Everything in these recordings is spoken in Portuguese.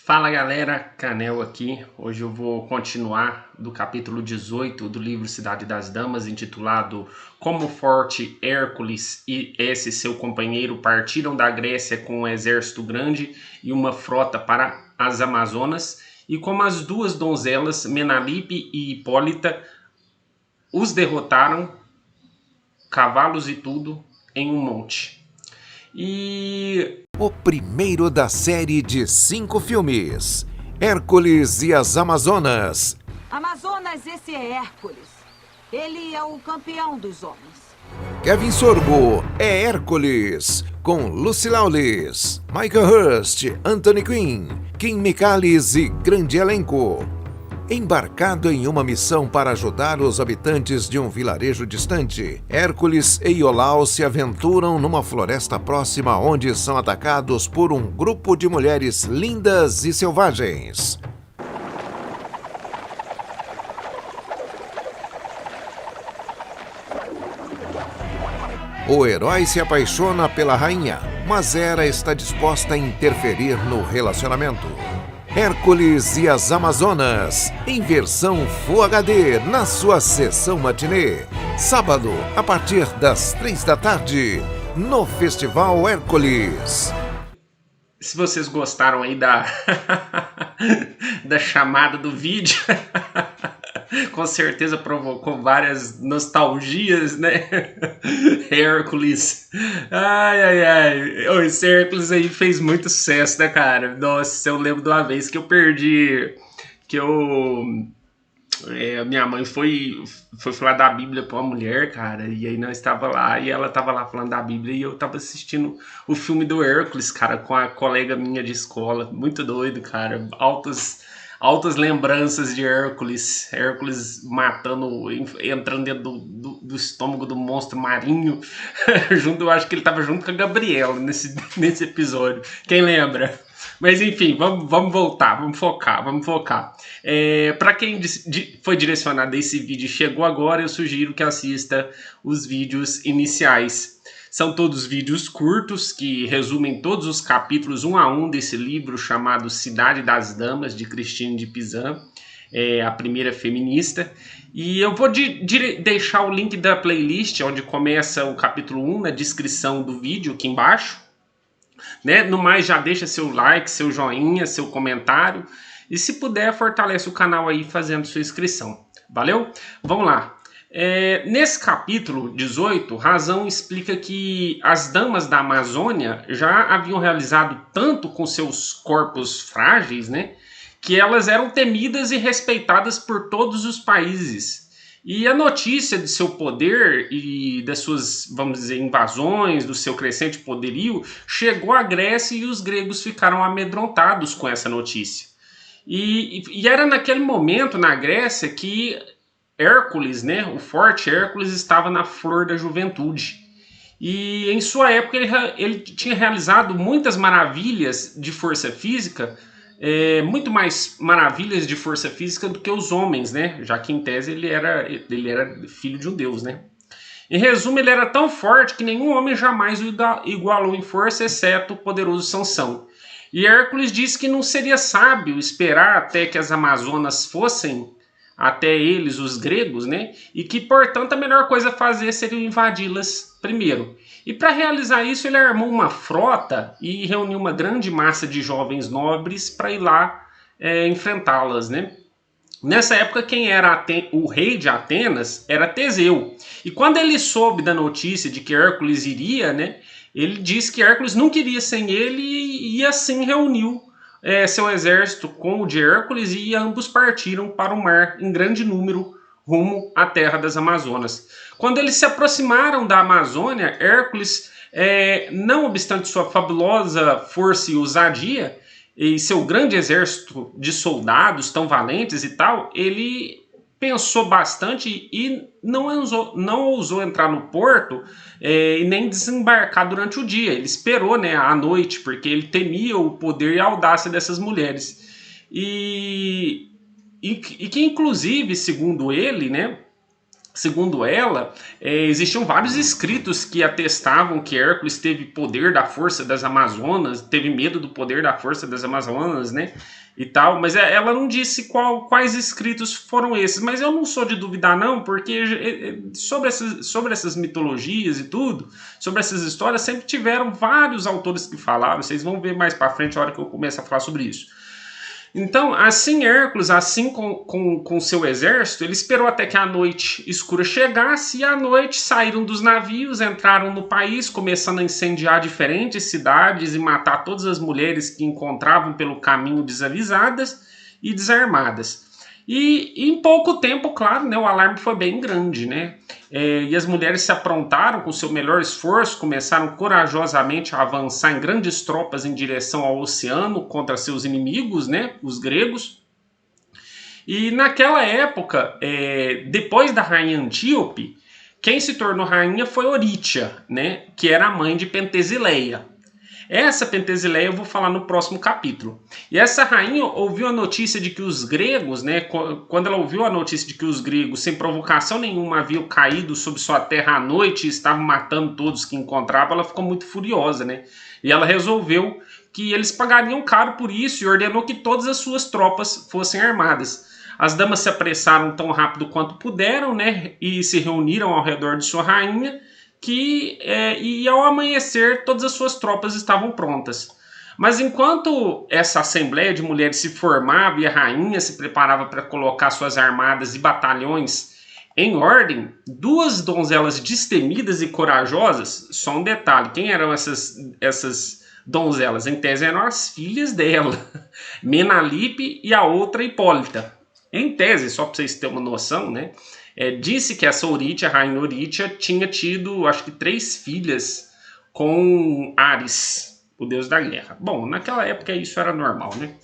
Fala galera, Canel aqui. Hoje eu vou continuar do capítulo 18 do livro Cidade das Damas, intitulado Como Forte Hércules e esse seu companheiro partiram da Grécia com um exército grande e uma frota para as Amazonas, e como as duas donzelas, Menalipe e Hipólita, os derrotaram, cavalos e tudo, em um monte. O primeiro da série de 5 filmes, Hércules e as Amazonas. Amazonas, esse é Hércules. Ele é o campeão dos homens. Kevin Sorbo é Hércules, com Lucy Lawless, Michael Hurst, Anthony Quinn, Kim Michaelis e grande elenco. Embarcado em uma missão para ajudar os habitantes de um vilarejo distante, Hércules e Iolaus se aventuram numa floresta próxima onde são atacados por um grupo de mulheres lindas e selvagens. O herói se apaixona pela rainha, mas Hera está disposta a interferir no relacionamento. Hércules e as Amazonas, em versão Full HD, na sua sessão matinê. Sábado, a partir das 3 da tarde, no Festival Hércules. Se vocês gostaram aí da, da chamada do vídeo, com certeza provocou várias nostalgias, né? Hércules. Esse Hércules aí fez muito sucesso, né, cara? Nossa, eu lembro de uma vez que eu perdi, minha mãe foi falar da Bíblia pra uma mulher, cara, e aí nós estava lá, e ela tava lá falando da Bíblia, e eu tava assistindo o filme do Hércules, cara, com a colega minha de escola. Muito doido, cara. Altas lembranças de Hércules matando, entrando dentro do estômago do monstro marinho. Eu acho que ele tava junto com a Gabriela nesse episódio. Quem lembra? Mas enfim, vamos voltar, vamos focar. Para quem foi direcionado a esse vídeo e chegou agora, eu sugiro que assista os vídeos iniciais. São todos vídeos curtos que resumem todos os capítulos um a um desse livro chamado Cidade das Damas, de Christine de Pizan, a primeira feminista. E eu vou deixar o link da playlist, onde começa o capítulo 1, na descrição do vídeo aqui embaixo. Né? No mais, já deixa seu like, seu joinha, seu comentário. E se puder, fortalece o canal aí fazendo sua inscrição. Valeu? Vamos lá. Nesse capítulo 18, Razão explica que as damas da Amazônia já haviam realizado tanto com seus corpos frágeis, né, que elas eram temidas e respeitadas por todos os países. E a notícia de seu poder e das suas, vamos dizer, invasões, do seu crescente poderio, chegou à Grécia e os gregos ficaram amedrontados com essa notícia. E era naquele momento na Grécia que Hércules, né, o forte Hércules, estava na flor da juventude. E em sua época ele tinha realizado muitas maravilhas de força física, muito mais maravilhas de força física do que os homens, né? Já que em tese ele era filho de um deus, né? Em resumo, ele era tão forte que nenhum homem jamais o igualou em força, exceto o poderoso Sansão. E Hércules disse que não seria sábio esperar até que as Amazonas fossem até eles, os gregos, né? E que, portanto, a melhor coisa a fazer seria invadi-las primeiro. E para realizar isso, ele armou uma frota e reuniu uma grande massa de jovens nobres para ir lá enfrentá-las, né? Nessa época, quem era o rei de Atenas era Teseu. E quando ele soube da notícia de que Hércules iria, né? Ele disse que Hércules não queria sem ele e assim reuniu seu exército com o de Hércules, e ambos partiram para o mar em grande número rumo à terra das Amazonas. Quando eles se aproximaram da Amazônia, Hércules, não obstante sua fabulosa força e ousadia e seu grande exército de soldados tão valentes e tal, ele pensou bastante e não ousou entrar no porto e nem desembarcar durante o dia. Ele esperou, né, à noite, porque ele temia o poder e a audácia dessas mulheres. E que, inclusive, segundo ele, né, segundo ela, existiam vários escritos que atestavam que Hércules teve poder da força das Amazonas, teve medo do poder da força das Amazonas, né? E tal, mas ela não disse quais escritos foram esses, mas eu não sou de duvidar não, porque sobre essas mitologias e tudo, sobre essas histórias, sempre tiveram vários autores que falaram, vocês vão ver mais pra frente a hora que eu começar a falar sobre isso. Então, assim Hércules, assim com seu exército, ele esperou até que a noite escura chegasse, e à noite saíram dos navios, entraram no país, começando a incendiar diferentes cidades e matar todas as mulheres que encontravam pelo caminho desavisadas e desarmadas. E em pouco tempo, claro, né, o alarme foi bem grande, né? E as mulheres se aprontaram com seu melhor esforço, começaram corajosamente a avançar em grandes tropas em direção ao oceano contra seus inimigos, né, os gregos. E naquela época, depois da rainha Antíope, quem se tornou rainha foi Orítia, né, que era a mãe de Pentesileia. Essa Pentesileia eu vou falar no próximo capítulo. E essa rainha ouviu a notícia de que os gregos, né, quando ela ouviu a notícia de que os gregos, sem provocação nenhuma, haviam caído sobre sua terra à noite e estavam matando todos que encontravam, ela ficou muito furiosa, né? E ela resolveu que eles pagariam caro por isso e ordenou que todas as suas tropas fossem armadas. As damas se apressaram tão rápido quanto puderam, né, e se reuniram ao redor de sua rainha, e ao amanhecer todas as suas tropas estavam prontas. Mas enquanto essa assembleia de mulheres se formava e a rainha se preparava para colocar suas armadas e batalhões em ordem, duas donzelas destemidas e corajosas, só um detalhe, quem eram essas donzelas? Em tese eram as filhas dela, Menalipe e a outra Hipólita. Em tese, só para vocês terem uma noção, né? Disse que essa Orítia, a rainha Orítia, tinha tido, acho que 3 filhas com Ares, o deus da guerra. Bom, naquela época isso era normal, né?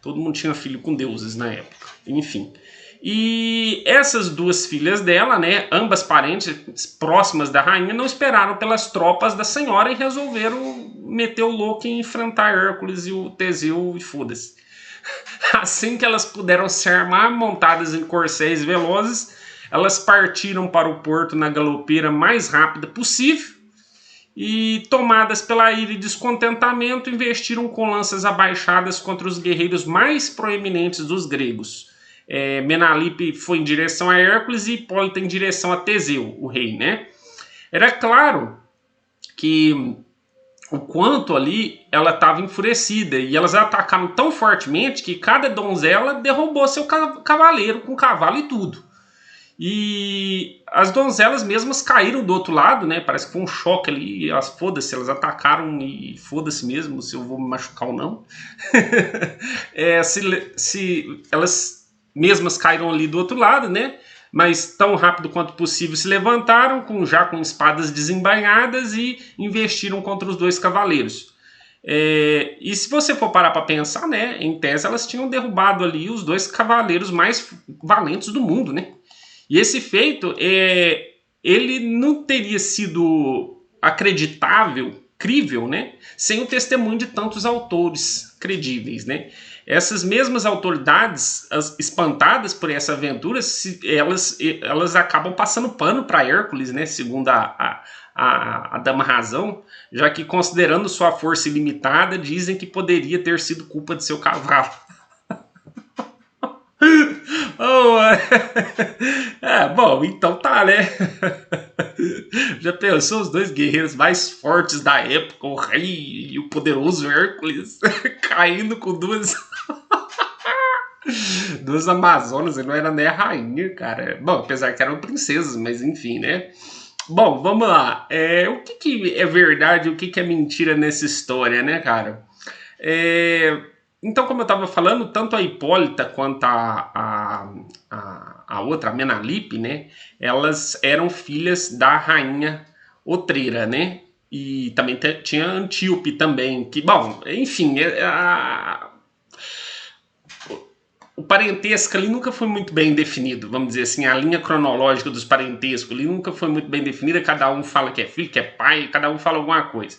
Todo mundo tinha filho com deuses na época. Enfim. E essas 2 filhas dela, né, ambas parentes próximas da rainha, não esperaram pelas tropas da senhora e resolveram meter o louco em enfrentar Hércules e o Teseu e foda-se. Assim que elas puderam se armar, montadas em corcéis velozes, elas partiram para o porto na galopeira mais rápida possível e, tomadas pela ira e descontentamento, investiram com lanças abaixadas contra os guerreiros mais proeminentes dos gregos. Menalipe foi em direção a Hércules e Hipólita em direção a Teseu, o rei, né? Era claro que o quanto ali ela estava enfurecida e elas atacaram tão fortemente que cada donzela derrubou seu cavaleiro com cavalo e tudo. E as donzelas mesmas caíram do outro lado, né? Parece que foi um choque ali. Elas, foda-se, elas atacaram e foda-se mesmo se eu vou me machucar ou não. Se elas mesmas caíram ali do outro lado, né? Mas tão rápido quanto possível se levantaram, já com espadas desembainhadas, e investiram contra os 2 cavaleiros. E se você for parar para pensar, né? Em tese elas tinham derrubado ali os 2 cavaleiros mais valentes do mundo, né? E esse feito, ele não teria sido acreditável, crível, né, sem o testemunho de tantos autores credíveis, né? Essas mesmas autoridades, espantadas por essa aventura, elas acabam passando pano para Hércules, né, segundo a Dama Razão, já que, considerando sua força ilimitada, dizem que poderia ter sido culpa de seu cavalo. Bom, então tá, né? Já pensou os 2 guerreiros mais fortes da época, o rei e o poderoso Hércules, caindo com 2 Amazonas? Ele não era nem a rainha, cara. Bom, apesar que eram princesas, mas enfim, né? Bom, vamos lá. O que é verdade e o que é mentira nessa história, né, cara? Então, como eu estava falando, tanto a Hipólita quanto a outra, a Menalipe, né, elas eram filhas da rainha Otreira, né, e também tinha Antíope também, que, bom, enfim, o parentesco ali nunca foi muito bem definido, vamos dizer assim, a linha cronológica dos parentescos ali nunca foi muito bem definida, cada um fala que é filho, que é pai, cada um fala alguma coisa.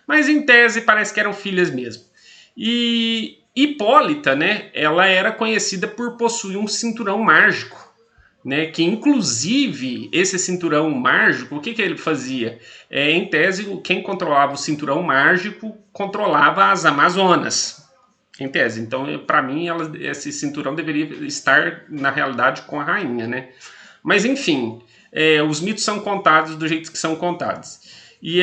Mas, em tese, parece que eram filhas mesmo. E Hipólita, né, ela era conhecida por possuir um cinturão mágico, né, que inclusive esse cinturão mágico, o que ele fazia? Em tese, quem controlava o cinturão mágico controlava as Amazonas, em tese. Então, para mim, esse cinturão deveria estar, na realidade, com a rainha, né? Mas, enfim, os mitos são contados do jeito que são contados. E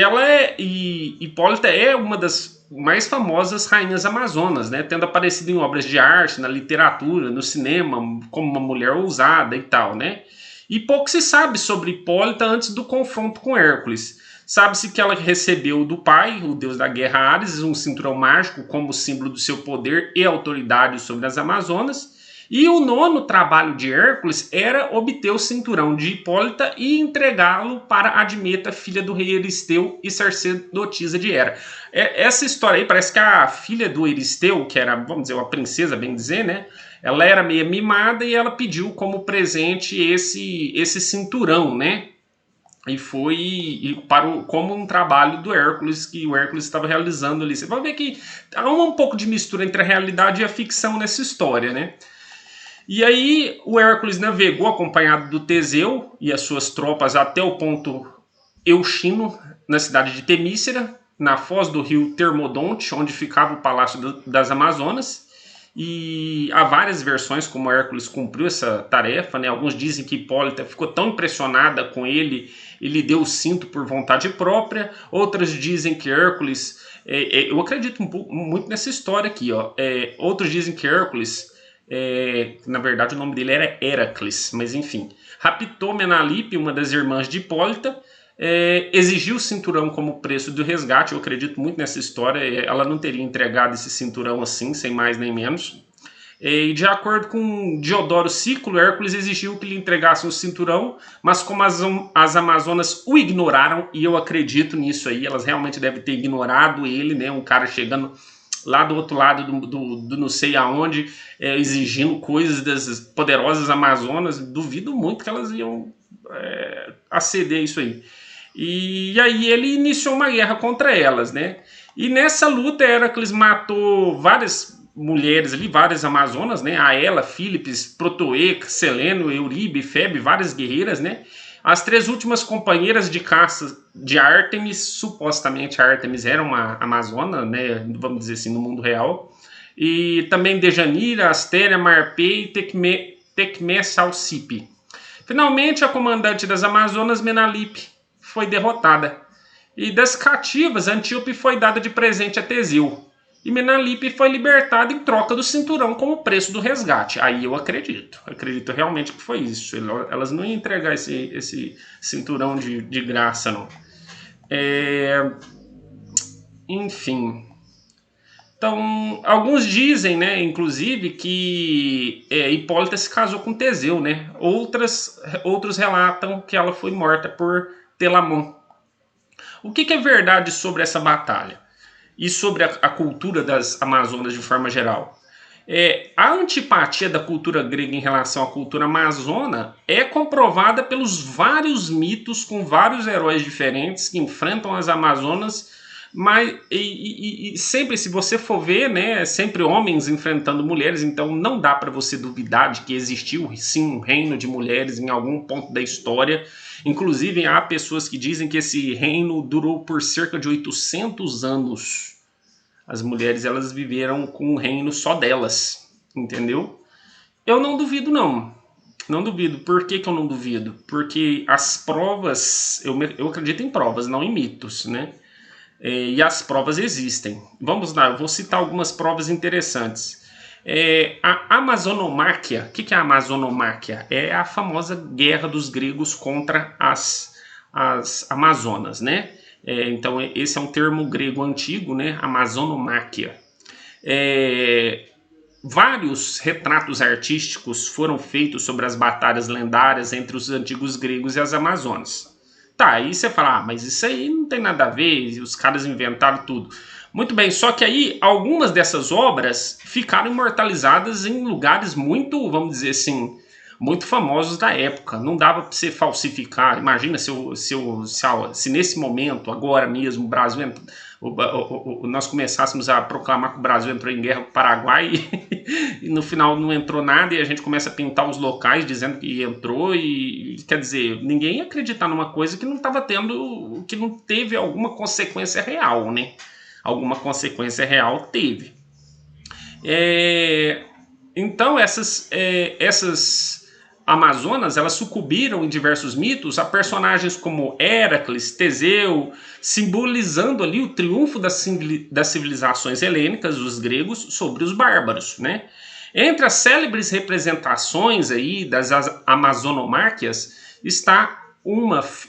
Hipólita é uma das mais famosas rainhas amazonas, né? Tendo aparecido em obras de arte, na literatura, no cinema, como uma mulher ousada e tal, né? E pouco se sabe sobre Hipólita antes do confronto com Hércules. Sabe-se que ela recebeu do pai, o deus da guerra Ares, um cinturão mágico como símbolo do seu poder e autoridade sobre as Amazonas. E o nono trabalho de Hércules era obter o cinturão de Hipólita e entregá-lo para Admeta, filha do rei Euristeu e sacerdotisa de Hera. Essa história aí parece que a filha do Euristeu, que era, vamos dizer, uma princesa, bem dizer, né? Ela era meio mimada e ela pediu como presente esse cinturão, né? E foi como um trabalho do Hércules, que o Hércules estava realizando ali. Você vai ver que há um pouco de mistura entre a realidade e a ficção nessa história, né? E aí o Hércules navegou acompanhado do Teseu e as suas tropas até o ponto Euxino, na cidade de Temícera, na foz do rio Termodonte, onde ficava o Palácio das Amazonas. E há várias versões como Hércules cumpriu essa tarefa, né? Alguns dizem que Hipólita ficou tão impressionada com ele deu o cinto por vontade própria. Outros dizem que Hércules... eu acredito muito nessa história aqui, ó. Outros dizem que Hércules... na verdade o nome dele era Heracles, mas enfim, raptou Menalipe, uma das irmãs de Hipólita, exigiu o cinturão como preço do resgate. Eu acredito muito nessa história. Ela não teria entregado esse cinturão assim, sem mais nem menos. E de acordo com Diodoro Sículo, Hércules exigiu que lhe entregassem o cinturão, mas como as Amazonas o ignoraram, e eu acredito nisso aí, elas realmente devem ter ignorado ele, né? Um cara chegando lá do outro lado do não sei aonde, exigindo coisas das poderosas Amazonas. Duvido muito que elas iam aceder a isso aí. E aí ele iniciou uma guerra contra elas, né? E nessa luta Hércules matou várias mulheres ali, várias Amazonas, né? Aela, Fílipes, Protoe, Seleno, Euríbe, Febe, várias guerreiras, né? As três últimas companheiras de caça de Ártemis, supostamente a Ártemis era uma amazona, né? Vamos dizer assim, no mundo real. E também Dejanira, Astéria, Marpé e Tecmé Salcipe. Finalmente, a comandante das Amazonas, Menalipe, foi derrotada. E das cativas, Antíope foi dada de presente a Teseu. E Menalipe foi libertada em troca do cinturão como preço do resgate. Aí eu acredito. Acredito realmente que foi isso. Elas não iam entregar esse cinturão de graça, não. Enfim. Então, alguns dizem, né, inclusive, que Hipólita se casou com Teseu, né? Outros relatam que ela foi morta por Telamon. O que é verdade sobre essa batalha? E sobre a cultura das Amazonas de forma geral? A antipatia da cultura grega em relação à cultura amazona é comprovada pelos vários mitos com vários heróis diferentes que enfrentam as Amazonas. Mas e sempre, se você for ver, né, sempre homens enfrentando mulheres. Então não dá para você duvidar de que existiu sim um reino de mulheres em algum ponto da história. Inclusive há pessoas que dizem que esse reino durou por cerca de 800 anos. As mulheres, elas viveram com um reino só delas, entendeu? Eu não duvido, não. Não duvido. Por que eu não duvido? Porque as provas, eu acredito em provas, não em mitos, né? E as provas existem. Vamos lá, eu vou citar algumas provas interessantes. A Amazonomáquia. O que é a Amazonomáquia? É a famosa guerra dos gregos contra as Amazonas, né? Então esse é um termo grego antigo, né? Amazonomáquia. Vários retratos artísticos foram feitos sobre as batalhas lendárias entre os antigos gregos e as Amazonas. Tá, aí você fala, mas isso aí não tem nada a ver, os caras inventaram tudo. Muito bem, só que aí algumas dessas obras ficaram imortalizadas em lugares muito, vamos dizer assim, muito famosos da época. Não dava para você falsificar. Imagina se nesse momento, agora mesmo, o Brasil nós começássemos a proclamar que o Brasil entrou em guerra com o Paraguai e no final não entrou nada e a gente começa a pintar os locais dizendo que entrou e quer dizer, ninguém ia acreditar numa coisa que não estava tendo, que não teve alguma consequência real, né? Alguma consequência real teve. Então essas Amazonas, elas sucumbiram em diversos mitos a personagens como Héracles, Teseu, simbolizando ali o triunfo das civilizações helênicas, os gregos, sobre os bárbaros, né? Entre as célebres representações aí das amazonomáquias está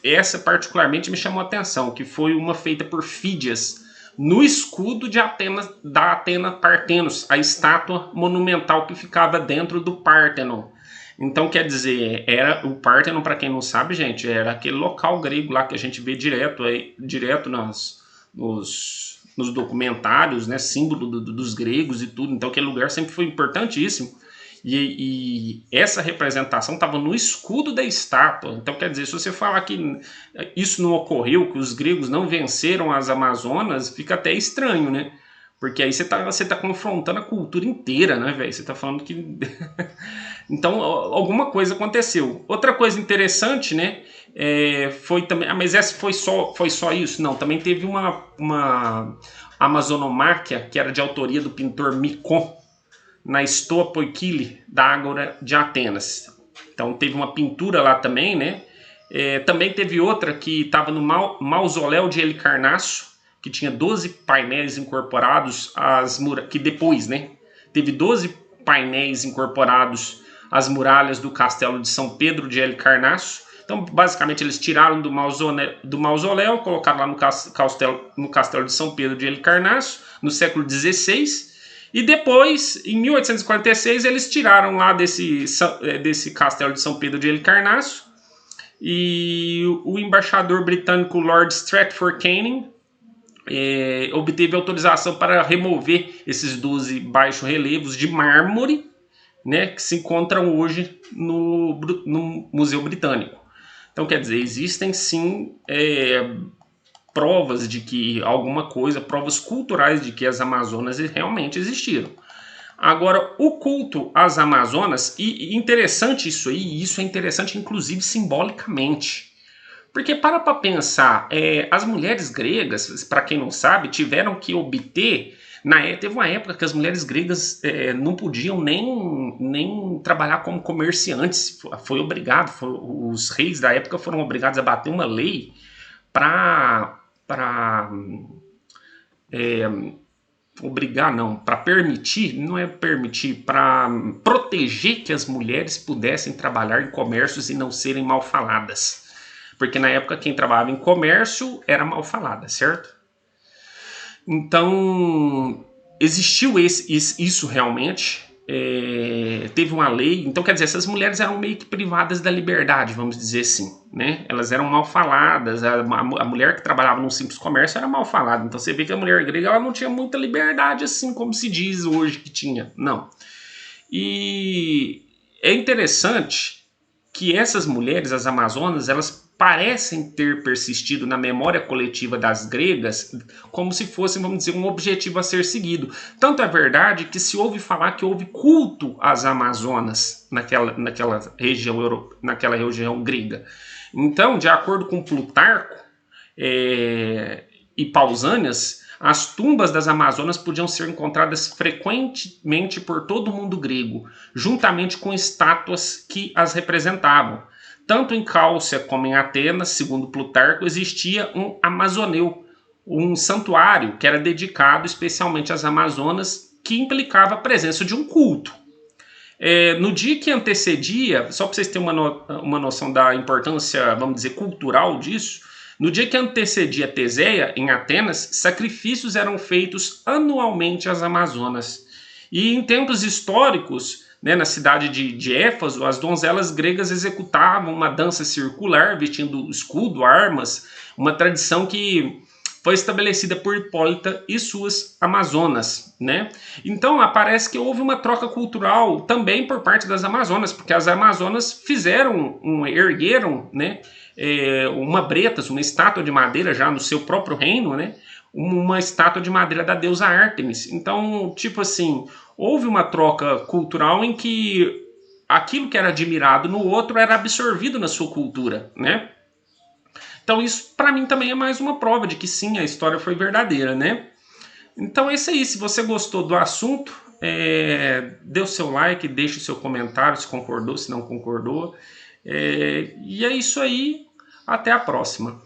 essa particularmente me chamou a atenção, que foi uma feita por Fídias, no escudo de Atenas, da Atena Partenos, a estátua monumental que ficava dentro do Pártenon. Então, quer dizer, era o Pártenon, para quem não sabe, gente, era aquele local grego lá que a gente vê direto nos documentários, né, símbolo dos gregos e tudo. Então, aquele lugar sempre foi importantíssimo. E essa representação estava no escudo da estátua. Então, quer dizer, se você falar que isso não ocorreu, que os gregos não venceram as Amazonas, fica até estranho, né? Porque aí você tá confrontando a cultura inteira, né, velho? Você tá falando que... Então, alguma coisa aconteceu. Outra coisa interessante, né, foi também... mas essa foi só isso? Não, também teve uma amazonomáquia, que era de autoria do pintor Micon, na Stoa Poikile, da Ágora de Atenas. Então, teve uma pintura lá também, né? Também teve outra que estava no mausoléu de Helicarnasso, que tinha 12 painéis incorporados que depois, né, teve 12 painéis incorporados às muralhas do castelo de São Pedro de Helicarnasso. Então, basicamente, eles tiraram do mausoléu, colocaram lá no castelo de São Pedro de Helicarnasso, no século XVI, e depois, em 1846, eles tiraram lá desse castelo de São Pedro de Helicarnasso, e o embaixador britânico Lord Stratford Canning obteve autorização para remover esses 12 baixo-relevos de mármore, né, que se encontram hoje no Museu Britânico. Então, quer dizer, existem sim provas de que provas culturais de que as Amazonas realmente existiram. Agora, o culto às Amazonas, e interessante isso aí, e isso é interessante inclusive simbolicamente. Porque para pensar, as mulheres gregas, para quem não sabe, tiveram que obter... teve uma época que as mulheres gregas não podiam nem trabalhar como comerciantes. Foi obrigado, os reis da época foram obrigados a bater uma lei para para proteger que as mulheres pudessem trabalhar em comércios e não serem mal faladas. Porque na época quem trabalhava em comércio era mal falada, certo? Então, existiu isso realmente, teve uma lei. Então, quer dizer, essas mulheres eram meio que privadas da liberdade, vamos dizer assim, né? Elas eram mal faladas, a mulher que trabalhava num simples comércio era mal falada. Então, você vê que a mulher grega ela não tinha muita liberdade, assim como se diz hoje que tinha, não. E é interessante que essas mulheres, as Amazonas, elas parecem ter persistido na memória coletiva das gregas como se fosse, vamos dizer, um objetivo a ser seguido. Tanto é verdade que se ouve falar que houve culto às Amazonas naquela região grega. Então, de acordo com Plutarco e Pausanias, as tumbas das Amazonas podiam ser encontradas frequentemente por todo o mundo grego, juntamente com estátuas que as representavam. Tanto em Cálcia como em Atenas, segundo Plutarco, existia um amazoneu, um santuário que era dedicado especialmente às Amazonas, que implicava a presença de um culto. No dia que antecedia, só para vocês terem uma noção da importância, vamos dizer, cultural disso, no dia que antecedia Teseia, em Atenas, sacrifícios eram feitos anualmente às Amazonas. E em tempos históricos, né, na cidade de Éfaso, as donzelas gregas executavam uma dança circular, vestindo escudo, armas, uma tradição que foi estabelecida por Hipólita e suas Amazonas, né? Então, parece que houve uma troca cultural também por parte das Amazonas, porque as Amazonas ergueram, né, uma estátua de madeira já no seu próprio reino, né, uma estátua de madeira da deusa Ártemis. Então, tipo assim, houve uma troca cultural em que aquilo que era admirado no outro era absorvido na sua cultura, né? Então isso para mim também é mais uma prova de que sim, a história foi verdadeira, né? Então é isso aí, se você gostou do assunto, dê o seu like, deixe o seu comentário, se concordou, se não concordou. E é isso aí, até a próxima.